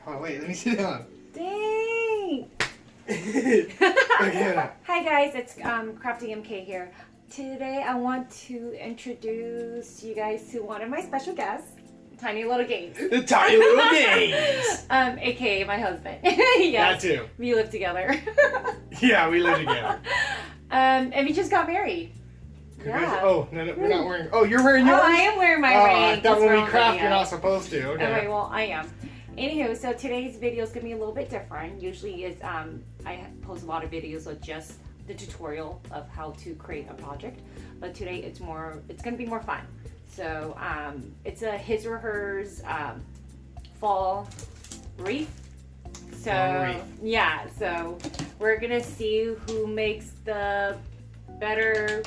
Oh, wait, let me sit down. Dang! Okay. Hi guys, it's Crafty MK here. Today I want to introduce you guys to one of my special guests, Tiny Little Games. The Tiny Little Games! AKA my husband. Yes, that too. we live together. Yeah, we live together. And we just got married. Yeah. Oh, no, we're not wearing... Oh, you're wearing yours? Oh, I am wearing my ring. I thought when we wrong craft, video. you're not supposed to. Okay. Okay, well, I am. Anywho, so today's video is going to be a little bit different. Usually is I post a lot of videos of just the tutorial of how to create a project. But today it's going to be more fun. So it's a his or hers fall wreath. So yeah, so we're going to see who makes the better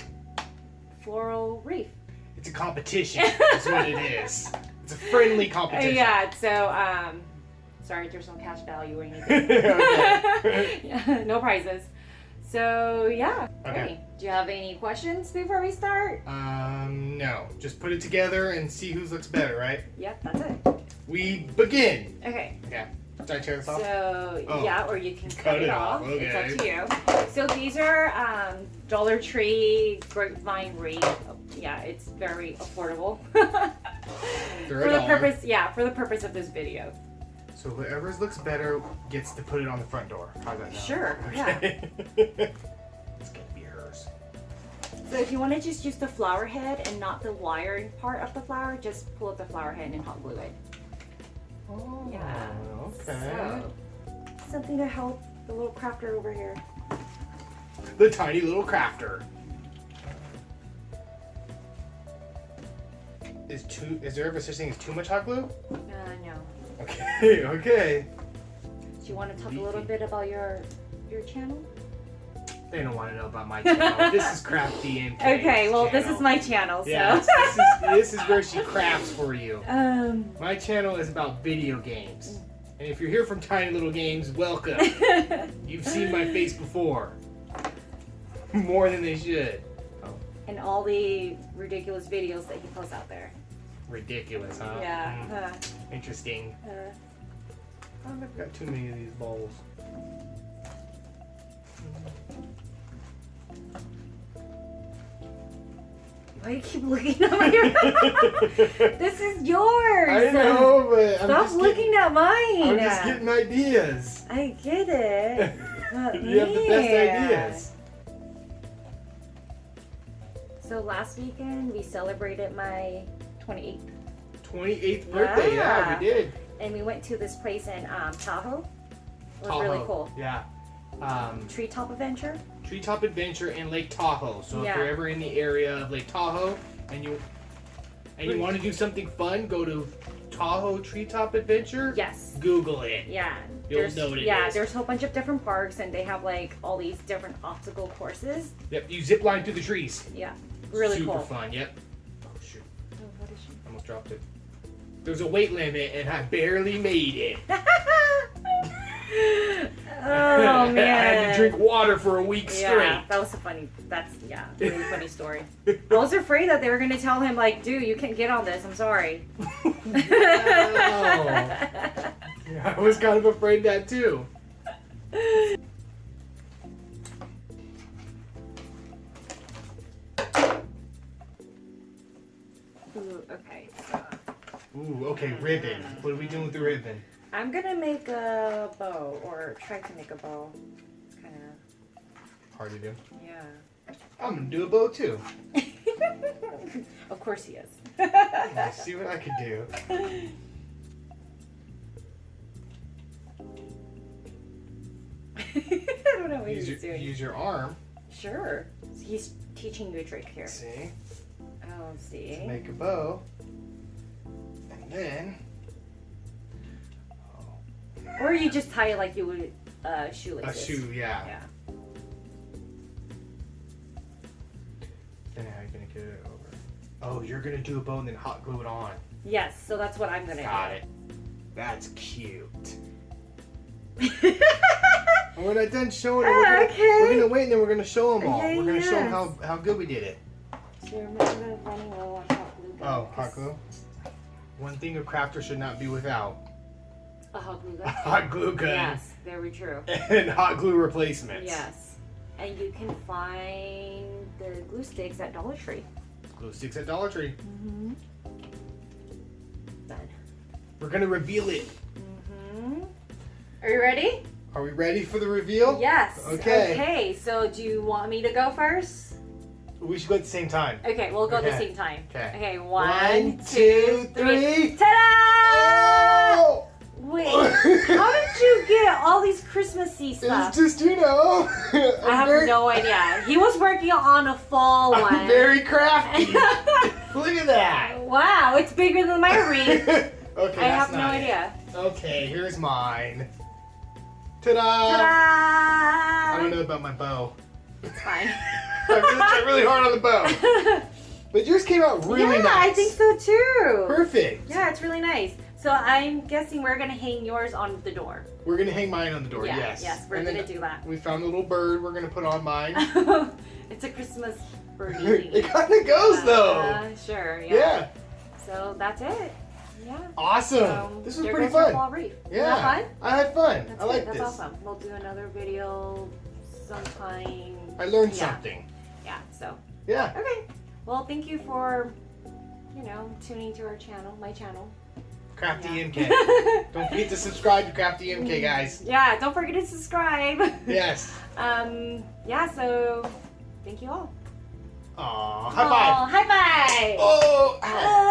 floral wreath. It's a competition. That's what it is. It's a friendly competition. Yeah, so, sorry, there's no cash value or anything. Yeah, no prizes. So, yeah. Okay. Hey, do you have any questions before we start? No. Just put it together and see whose looks better, right? Yep, that's it. We begin. Okay. Yeah. Should I tear this off? So, yeah, or you can Cut cut it off. Okay. It's up to you. So, these are Dollar Tree grapevine wreath. Yeah, it's very affordable. For the purpose of this video. So whoever's looks better gets to put it on the front door. How's that sound? Sure, okay. It's gonna be hers. So if you want to just use the flower head and not the wiring part of the flower, just pull up the flower head and hot glue it. Oh, Yeah. okay. So, something to help the little crafter over here. The tiny little crafter. Is there ever such thing as too much hot glue? No. Okay, okay. Do you want to talk a little bit about your channel? They don't want to know about my channel. This is Crafty MK. Okay, well this is my channel, so. Yes, this is where she crafts for you. My channel is about video games. And if you're here from Tiny Little Games, welcome. You've seen my face before. More than they should. And all the ridiculous videos that he posts out there. Ridiculous, huh? Yeah. Interesting. I've got too many of these bowls. Why do you keep looking at my This is yours! I know, but Stop looking at mine! I'm just getting ideas. I get it. You have the best ideas. So last weekend we celebrated my 28th 28th birthday, yeah, we did. And we went to this place in Tahoe. It was Tahoe, really cool. Yeah. Treetop Adventure. Treetop Adventure in Lake Tahoe. So Yeah. if you're ever in the area of Lake Tahoe and you want to do something fun, go to Tahoe Treetop Adventure. Yes. Google it. Yeah. You'll know what it is. There's a whole bunch of different parks and they have like all these different obstacle courses. Yep, you zip line through the trees. Yeah. Really Super cool. fun, yep. Oh shoot. Oh, what is she? Almost dropped it. There's a weight limit and I barely made it. Oh man. I had to drink water for a week straight. Yeah, that was really funny story. I was afraid that they were gonna tell him like, dude, you can't get on this, I'm sorry. Yeah, I was kind of afraid that too. Ooh, okay. Ooh, okay, ribbon. What are we doing with the ribbon? I'm gonna make a bow, or try to make a bow. It's kind of hard to do. Yeah. I'm gonna do a bow too. Of course he is. Let's see what I can do. I don't know what he's doing. Use your arm. Sure. He's teaching you a trick here. See? Oh, see. To make a bow. And then... Or you just tie it like you would shoelaces. A shoe, yeah. Yeah. Then how are you going to get it over? Oh, you're going to do a bow and then hot glue it on. Yes, so that's what I'm going to do. Got it. That's cute. When we're not done showing it, we're going to wait and then we're going to show them all. We're going to show them how good we did it. So remember running low on hot glue gun. Oh, hot glue? One thing a crafter should not be without. A hot glue gun. A hot glue gun. Yes, very true. And hot glue replacements. Yes. And you can find the glue sticks at Dollar Tree. Glue sticks at Dollar Tree. Mm-hmm. Done. We're gonna reveal it. Mm-hmm. Are you ready? Are we ready for the reveal? Yes. Okay. Okay, so do you want me to go first? We should go at the same time. Okay, we'll go at the Okay. same time. Okay. Okay, One, one, two, two, three. three. Ta-da! Oh! Wait, how did you get all these Christmassy stuff? It's just, you know. I have no idea. He was working on a fall one. I'm very crafty. Look at that. Wow, it's bigger than my wreath. Okay, I have that's no not it. idea. Okay, here's mine. Ta-da! Ta-da! I don't know about my bow. It's fine. I tried really hard on the bow. But yours came out really yeah, nice. I think so too. Perfect. Yeah, it's really nice. So I'm guessing we're gonna hang yours on the door. We're gonna hang mine on the door, Yeah, yes. yes, we're And gonna then do that. We found a little bird we're gonna put on mine. It's a Christmas It birdie. kinda goes though. Sure, yeah. Yeah. So that's it. Yeah. Awesome. So This was there pretty goes your fun. fall wreath. Yeah. Isn't that fun? I had fun. That's I like good. this. That's awesome. We'll do another video sometime. I learned Yeah. something. Yeah, so. Yeah. Okay. Well, thank you for, tuning to our channel, my channel. Crafty Yeah. MK. Don't forget to subscribe to Crafty MK, guys. Yeah, don't forget to subscribe. Yes. Yeah, so thank you all. Aw, high five. High five. Oh, ow.